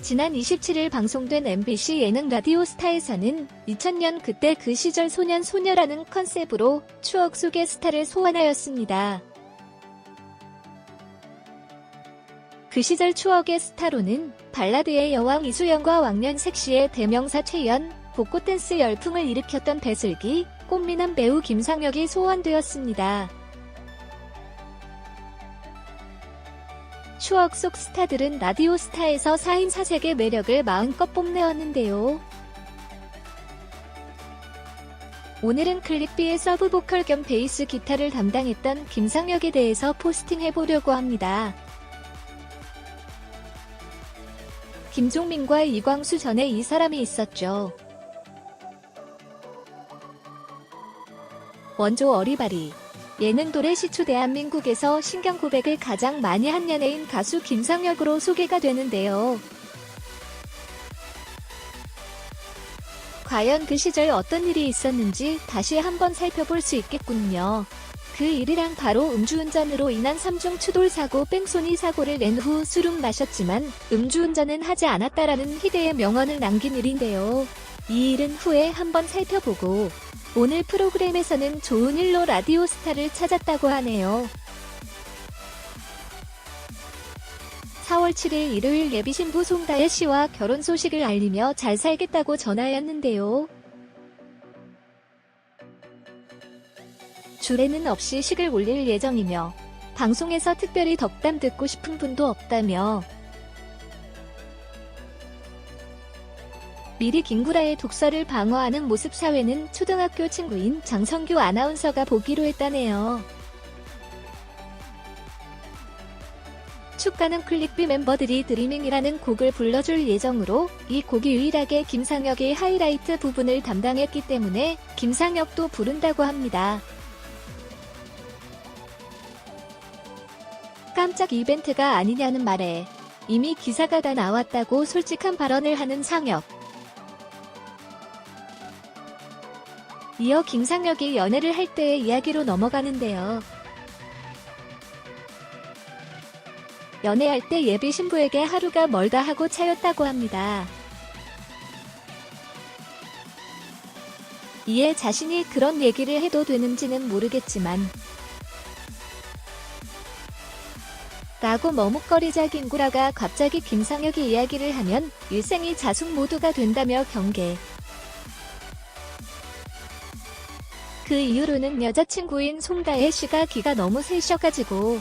지난 27일 방송된 MBC 예능 라디오스타에서는 2000년 그때 그 시절 소년 소녀라는 컨셉으로 추억 속의 스타를 소환하였습니다. 그 시절 추억의 스타로는 발라드의 여왕 이수연과 왕년섹시의 대명사 최연, 복고 댄스 열풍을 일으켰던 배슬기, 꽃미남 배우 김상혁이 소환되었습니다. 추억 속 스타들은 라디오스타에서 4인 4색의 매력을 마음껏 뽐내었는데요. 오늘은 클릭비의 서브보컬 겸 베이스 기타를 담당했던 김상혁에 대해서 포스팅해보려고 합니다. 김종민과 이광수 전에 이 사람이 있었죠. 원조 어리바리 예능돌의 시초 대한민국에서 신경 고백을 가장 많이 한 연예인 가수 김상혁으로 소개가 되는데요. 과연 그 시절 어떤 일이 있었는지 다시 한번 살펴볼 수 있겠군요. 그 일이랑 바로 음주운전으로 인한 3중 추돌 사고 뺑소니 사고를 낸 후 술은 마셨지만 음주운전은 하지 않았다라는 희대의 명언을 남긴 일인데요. 이 일은 후에 한번 살펴보고 오늘 프로그램에서는 좋은 일로 라디오스타를 찾았다고 하네요. 4월 7일 일요일 예비신부 송다혜 씨와 결혼 소식을 알리며 잘 살겠다고 전하였는데요. 주례는 없이 식을 올릴 예정이며 방송에서 특별히 덕담 듣고 싶은 분도 없다며 미리 김구라의 독설을 방어하는 모습 사회는 초등학교 친구인 장성규 아나운서가 보기로 했다네요. 축가는 클릭비 멤버들이 드리밍이라는 곡을 불러줄 예정으로 이 곡이 유일하게 김상혁의 하이라이트 부분을 담당했기 때문에 김상혁도 부른다고 합니다. 깜짝 이벤트가 아니냐는 말에 이미 기사가 다 나왔다고 솔직한 발언을 하는 상혁. 이어 김상혁이 연애를 할 때의 이야기로 넘어가는데요. 연애할 때 예비 신부에게 하루가 멀다 하고 차였다고 합니다. 이에 자신이 그런 얘기를 해도 되는지는 모르겠지만 라고 머뭇거리자 김구라가 갑자기 김상혁이 이야기를 하면 일생이 자숙 모두가 된다며 경계. 그 이후로는 여자친구인 송다혜 씨가 기가 너무 세셔가지고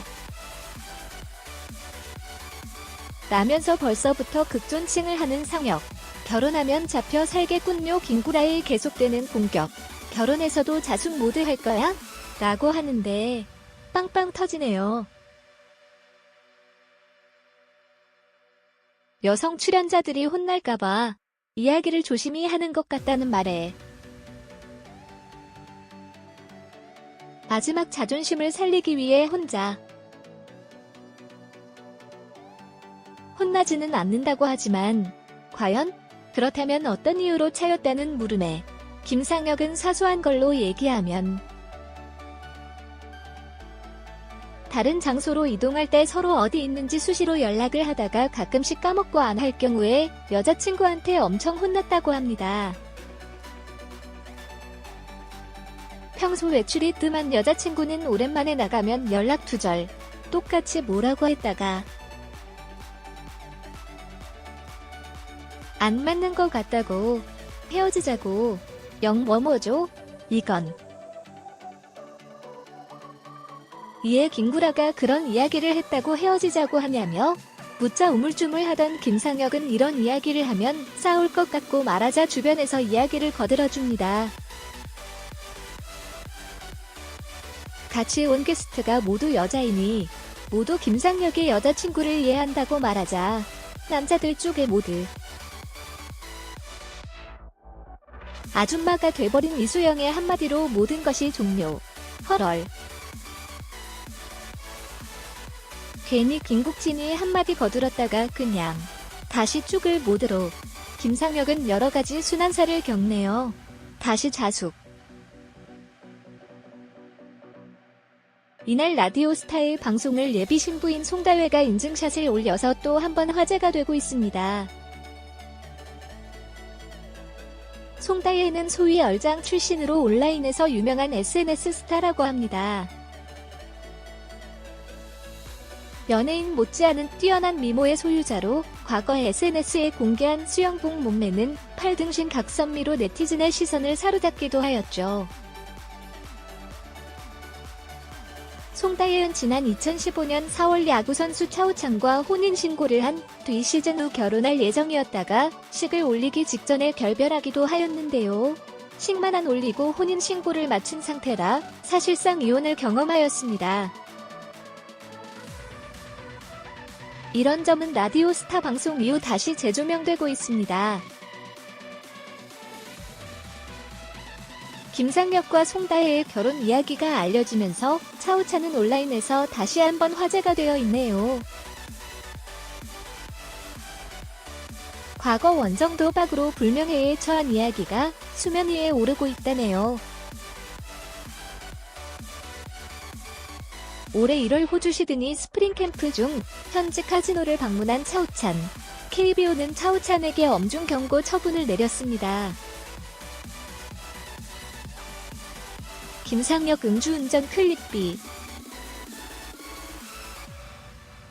라면서 벌써부터 극존칭을 하는 상혁. 결혼하면 잡혀 살겠군요. 김구라의 계속되는 공격. 결혼해서도 자숙 모드 할 거야? 라고 하는데 빵빵 터지네요. 여성 출연자들이 혼날까봐 이야기를 조심히 하는 것 같다는 말에 마지막 자존심을 살리기 위해 혼자 혼나지는 않는다고 하지만 과연 그렇다면 어떤 이유로 차였다는 물음에 김상혁은 사소한 걸로 얘기하면 다른 장소로 이동할 때 서로 어디 있는지 수시로 연락을 하다가 가끔씩 까먹고 안 할 경우에 여자친구한테 엄청 혼났다고 합니다. 평소 외출이 뜸한 여자친구는 오랜만에 나가면 연락 두절. 똑같이 뭐라고 했다가 안 맞는 것 같다고 헤어지자고 영 뭐뭐죠? 이건. 이에 김구라가 그런 이야기를 했다고 헤어지자고 하냐며 묻자 우물쭈물하던 김상혁은 이런 이야기를 하면 싸울 것 같고 말하자 주변에서 이야기를 거들어줍니다. 같이 온 게스트가 모두 여자이니 모두 김상혁의 여자친구를 이해한다고 말하자 남자들 쪽에 모두 아줌마가 돼버린 이수영의 한마디로 모든 것이 종료. 헐얼. 괜히 김국진이 한마디 거들었다가 그냥 다시 쭉을 모드로. 김상혁은 여러가지 순환사를 겪네요. 다시 자숙. 이날 라디오스타의 방송을 예비 신부인 송다혜가 인증샷을 올려서 또 한 번 화제가 되고 있습니다. 송다혜는 소위 얼짱 출신으로 온라인에서 유명한 SNS 스타라고 합니다. 연예인 못지않은 뛰어난 미모의 소유자로 과거 SNS에 공개한 수영복 몸매는 팔등신 각선미로 네티즌의 시선을 사로잡기도 하였죠. 송다혜은 지난 2015년 4월 야구선수 차우찬과 혼인신고를 한 뒤 시즌 후 결혼할 예정이었다가 식을 올리기 직전에 결별하기도 하였는데요. 식만 안 올리고 혼인신고를 마친 상태라 사실상 이혼을 경험하였습니다. 이런 점은 라디오 스타 방송 이후 다시 재조명되고 있습니다. 김상혁과 송다혜의 결혼 이야기가 알려지면서 차우찬은 온라인에서 다시 한번 화제가 되어 있네요. 과거 원정 도박으로 불명예에 처한 이야기가 수면 위에 오르고 있다네요. 올해 1월 호주 시드니 스프링 캠프 중 현지 카지노를 방문한 차우찬. KBO는 차우찬에게 엄중 경고 처분을 내렸습니다. 김상혁 음주운전 클릭비.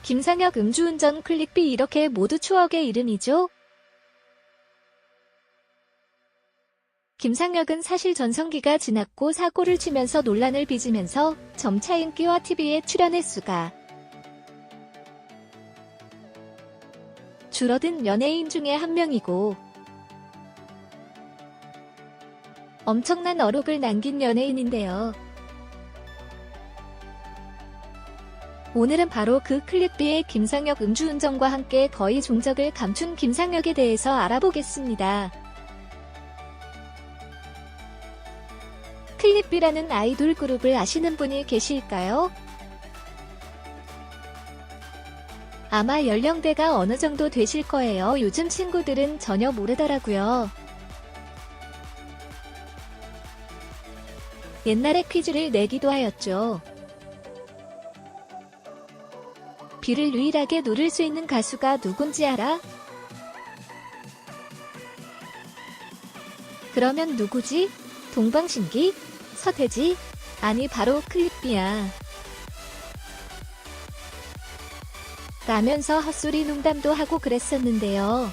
김상혁 음주운전 클릭비 이렇게 모두 추억의 이름이죠? 김상혁은 사실 전성기가 지났고 사고를 치면서 논란을 빚으면서 점차 인기와 TV에 출연 횟수가 줄어든 연예인 중에 한 명이고 엄청난 어록을 남긴 연예인인데요. 오늘은 바로 그 클릭비의 김상혁 음주운전과 함께 거의 종적을 감춘 김상혁에 대해서 알아보겠습니다. 클릭비라는 아이돌 그룹을 아시는 분이 계실까요? 아마 연령대가 어느 정도 되실 거예요. 요즘 친구들은 전혀 모르더라고요. 옛날에 퀴즈를 내기도 하였죠. 비를 유일하게 누를 수 있는 가수가 누군지 알아? 그러면 누구지? 동방신기? 서태지? 아니 바로 클릭비야. 라면서 헛소리 농담도 하고 그랬었는데요.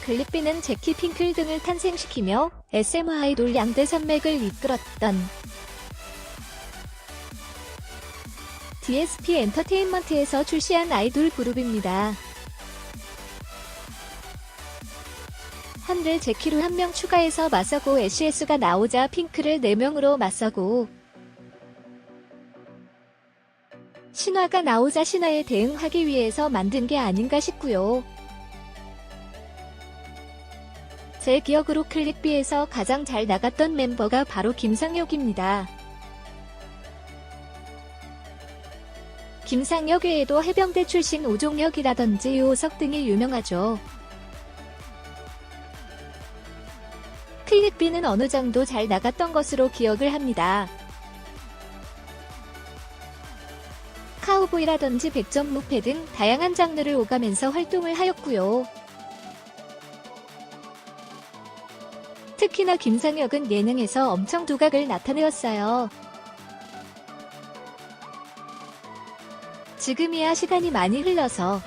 클릭비는 제키 핑클 등을 탄생시키며 SM 아이돌 양대 산맥을 이끌었던 DSP 엔터테인먼트에서 출시한 아이돌 그룹입니다. 한들 제키로 한 명 추가해서 맞서고 SS가 나오자 핑크를 4명으로 맞서고 신화가 나오자 신화에 대응하기 위해서 만든 게 아닌가 싶고요. 제 기억으로 클릭비에서 가장 잘 나갔던 멤버가 바로 김상혁입니다. 김상혁 외에도 해병대 출신 오종혁이라든지 요석 등이 유명하죠. 클릭비는 어느 정도 잘 나갔던 것으로 기억을 합니다. 카우보이라든지 백점 무패 등 다양한 장르를 오가면서 활동을 하였고요. 특히나 김상혁은 예능에서 엄청 두각을 나타내었어요. 지금이야 시간이 많이 흘러서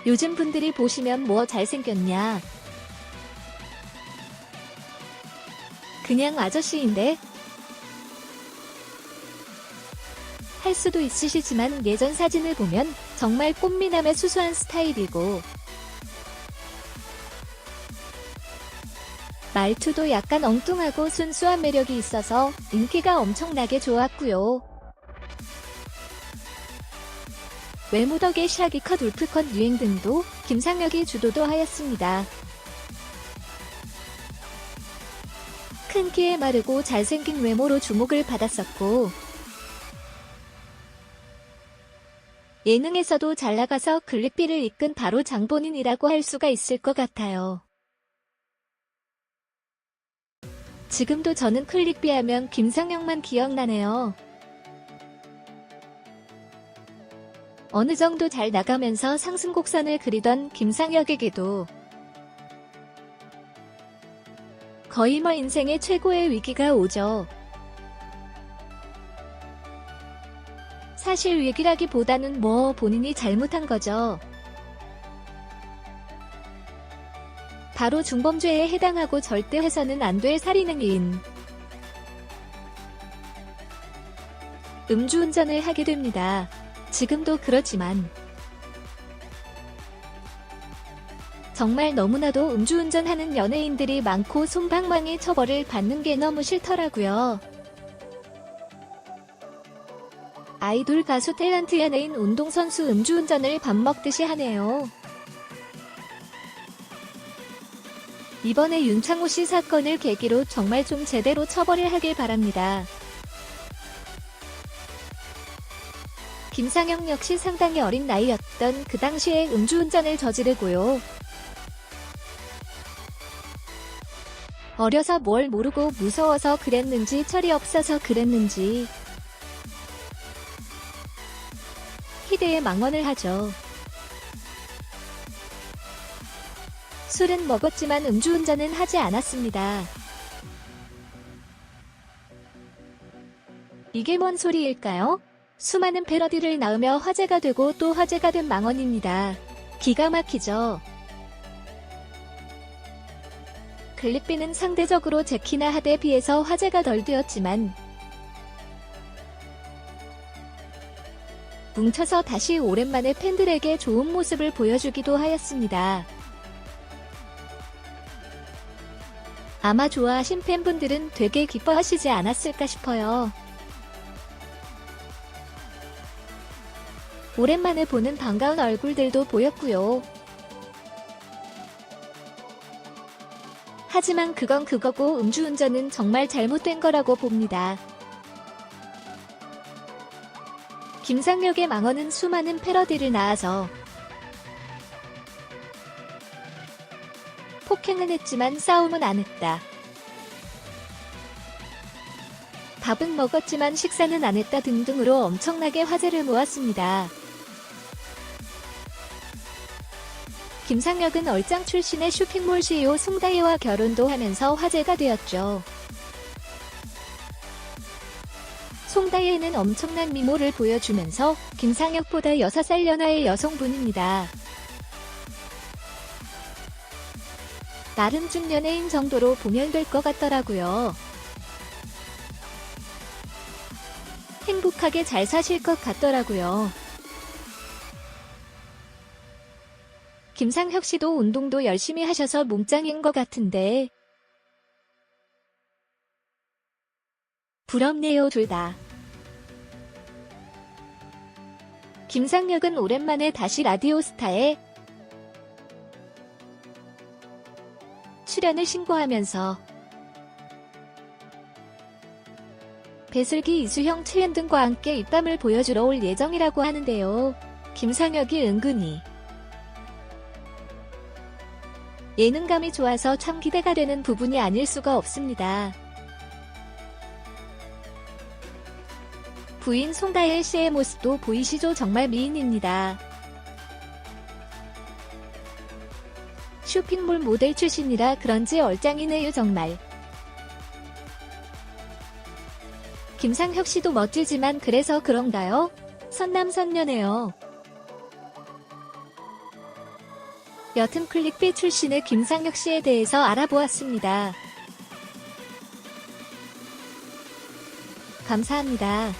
요즘 분들이 보시면 뭐 잘생겼냐? 그냥 아저씨인데? 할 수도 있으시지만 예전 사진을 보면 정말 꽃미남의 수수한 스타일이고 말투도 약간 엉뚱하고 순수한 매력이 있어서 인기가 엄청나게 좋았고요. 외모 덕에 샤기컷 울프컷 유행 등도 김상혁이 주도도 하였습니다. 큰 키에 마르고 잘생긴 외모로 주목을 받았었고 예능에서도 잘 나가서 클릭비를 이끈 바로 장본인이라고 할 수가 있을 것 같아요. 지금도 저는 클릭비 하면 김상혁만 기억나네요. 어느 정도 잘 나가면서 상승 곡선을 그리던 김상혁에게도 거의 인생의 최고의 위기가 오죠. 사실 위기라기보다는 본인이 잘못한 거죠. 바로 중범죄에 해당하고 절대 해서는 안 될 살인행위인 음주운전을 하게 됩니다. 지금도 그렇지만 정말 너무나도 음주운전하는 연예인들이 많고 솜방망이 처벌을 받는 게 너무 싫더라고요. 아이돌 가수 탤런트 연예인 운동선수 음주운전을 밥 먹듯이 하네요. 이번에 윤창호 씨 사건을 계기로 정말 좀 제대로 처벌을 하길 바랍니다. 김상혁 역시 상당히 어린 나이였던 그 당시에 음주운전을 저지르고요. 어려서 뭘 모르고 무서워서 그랬는지 철이 없어서 그랬는지 희대의 망언을 하죠. 술은 먹었지만 음주운전은 하지 않았습니다. 이게 뭔 소리일까요? 수많은 패러디를 낳으며 화제가 되고 또 화제가 된 망언입니다. 기가 막히죠. 클립비는 상대적으로 제키나 하드에 비해서 화제가 덜 되었지만 뭉쳐서 다시 오랜만에 팬들에게 좋은 모습을 보여주기도 하였습니다. 아마 좋아하신 팬분들은 되게 기뻐하시지 않았을까 싶어요. 오랜만에 보는 반가운 얼굴들도 보였고요. 하지만 그건 그거고 음주운전은 정말 잘못된 거라고 봅니다. 김상혁의 망언은 수많은 패러디를 낳아서 폭행은 했지만 싸움은 안 했다. 밥은 먹었지만 식사는 안 했다 등등으로 엄청나게 화제를 모았습니다. 김상혁은 얼짱 출신의 쇼핑몰 CEO 송다혜와 결혼도 하면서 화제가 되었죠. 송다혜는 엄청난 미모를 보여주면서 김상혁보다 6살 연하의 여성분입니다. 나름 중연예인 정도로 보면 될 것 같더라고요. 행복하게 잘 사실 것 같더라고요. 김상혁 씨도 운동도 열심히 하셔서 몸짱인 것 같은데 부럽네요, 둘 다. 김상혁은 오랜만에 다시 라디오스타에 출연을 신고하면서 배슬기, 이수형, 최연 등과 함께 입담을 보여주러 올 예정이라고 하는데요. 김상혁이 은근히 예능감이 좋아서 참 기대가 되는 부분이 아닐 수가 없습니다. 부인 송다혜 씨의 모습도 보이시죠? 정말 미인입니다. 쇼핑몰 모델 출신이라 그런지 얼짱이네요, 정말. 김상혁 씨도 멋지지만 그래서 그런가요? 선남선녀네요. 여튼 클릭비 출신의 김상혁 씨에 대해서 알아보았습니다. 감사합니다.